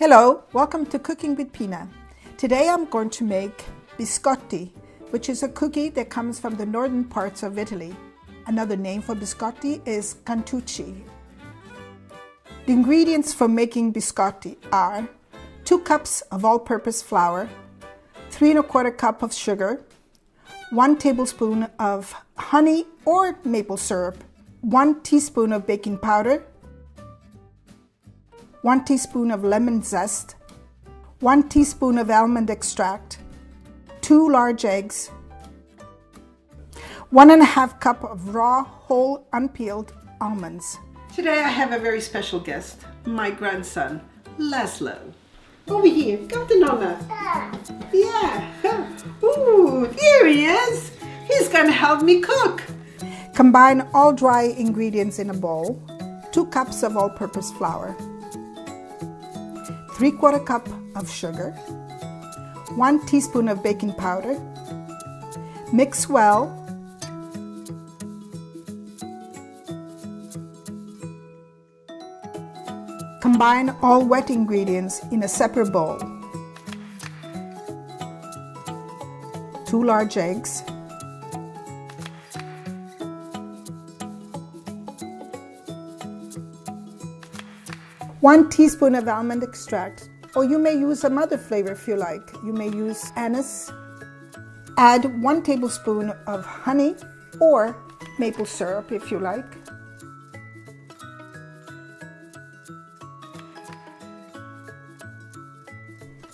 Hello, welcome to Cooking with Pina. Today I'm going to make biscotti, which is a cookie that comes from the northern parts of Italy. Another name for biscotti is cantucci. The ingredients for making biscotti are 2 cups of all-purpose flour, 3 1/4 cup of sugar, 1 tablespoon of honey or maple syrup, 1 teaspoon of baking powder, 1 teaspoon of lemon zest, 1 teaspoon of almond extract, 2 large eggs, 1 1/2 cup of raw, whole, unpeeled almonds. Today I have a very special guest, my grandson, Laszlo. Over here, come to Nonna. Yeah. Ooh, here he is. He's gonna help me cook. Combine all dry ingredients in a bowl, 2 cups of all-purpose flour, 3 1/4 cup of sugar, 1 teaspoon of baking powder. Mix well. Combine all wet ingredients in a separate bowl. 2 large eggs, 1 teaspoon of almond extract, or you may use some other flavor if you like. You may use anise. Add 1 tablespoon of honey or maple syrup if you like.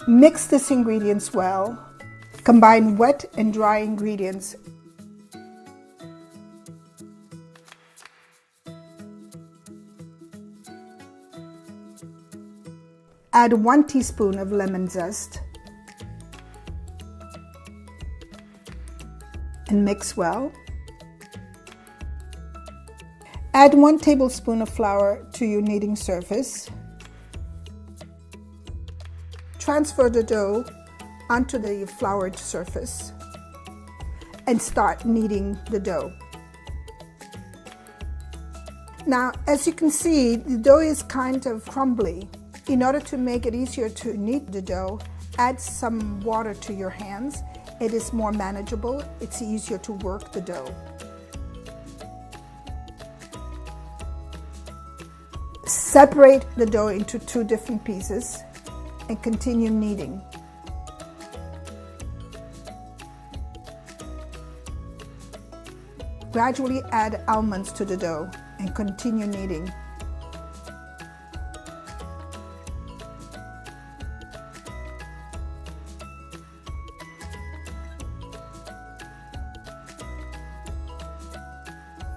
Mix these ingredients well. Combine wet and dry ingredients. Add 1 teaspoon of lemon zest and mix well. Add 1 tablespoon of flour to your kneading surface. Transfer the dough onto the floured surface and start kneading the dough. Now, as you can see, the dough is kind of crumbly. In order to make it easier to knead the dough, add some water to your hands. It is more manageable. It's easier to work the dough. Separate the dough into 2 different pieces and continue kneading. Gradually add almonds to the dough and continue kneading.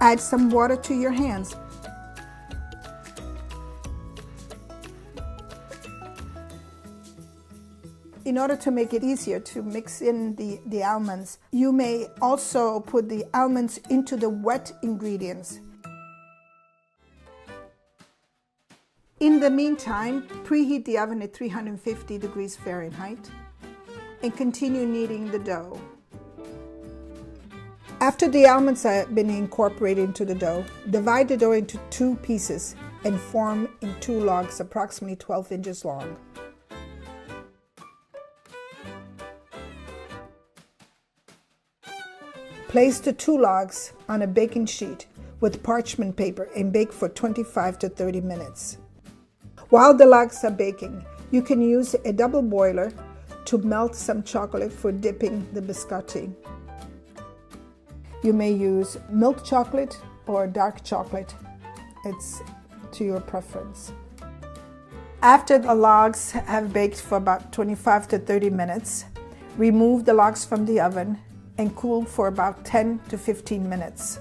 Add some water to your hands. In order to make it easier to mix in the almonds, you may also put the almonds into the wet ingredients. In the meantime, preheat the oven at 350 degrees Fahrenheit and continue kneading the dough. After the almonds have been incorporated into the dough, divide the dough into 2 pieces and form in 2 logs approximately 12 inches long. Place the 2 logs on a baking sheet with parchment paper and bake for 25 to 30 minutes. While the logs are baking, you can use a double boiler to melt some chocolate for dipping the biscotti. You may use milk chocolate or dark chocolate. It's to your preference. After the logs have baked for about 25 to 30 minutes, remove the logs from the oven and cool for about 10 to 15 minutes.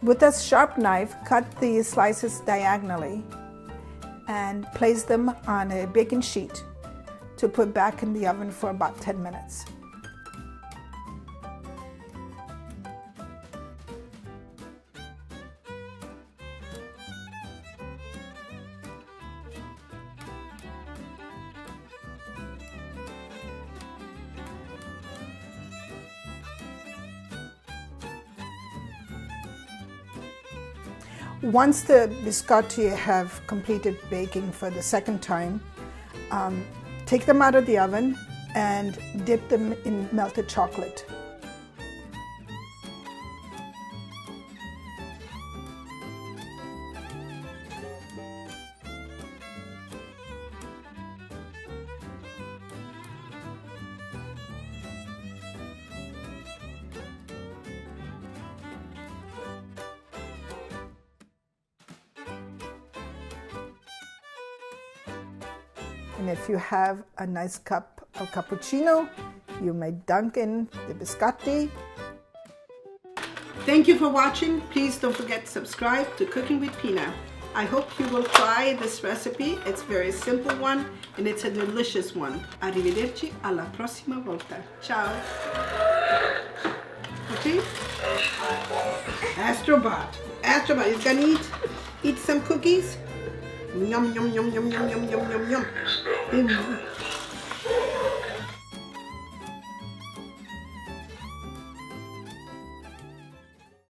With a sharp knife, cut the slices diagonally and place them on a baking sheet to put back in the oven for about 10 minutes. Once the biscotti have completed baking for the second time, Take them out of the oven and dip them in melted chocolate. And if you have a nice cup of cappuccino, you may dunk in the biscotti. Thank you for watching. Please don't forget to subscribe to Cooking with Pina. I hope you will try this recipe. It's a very simple one and it's a delicious one. Arrivederci alla prossima volta. Ciao. Okay? Astrobot. Astrobot is gonna eat some cookies. Yum, yum, yum, yum, yum, yum, yum, yum, yum.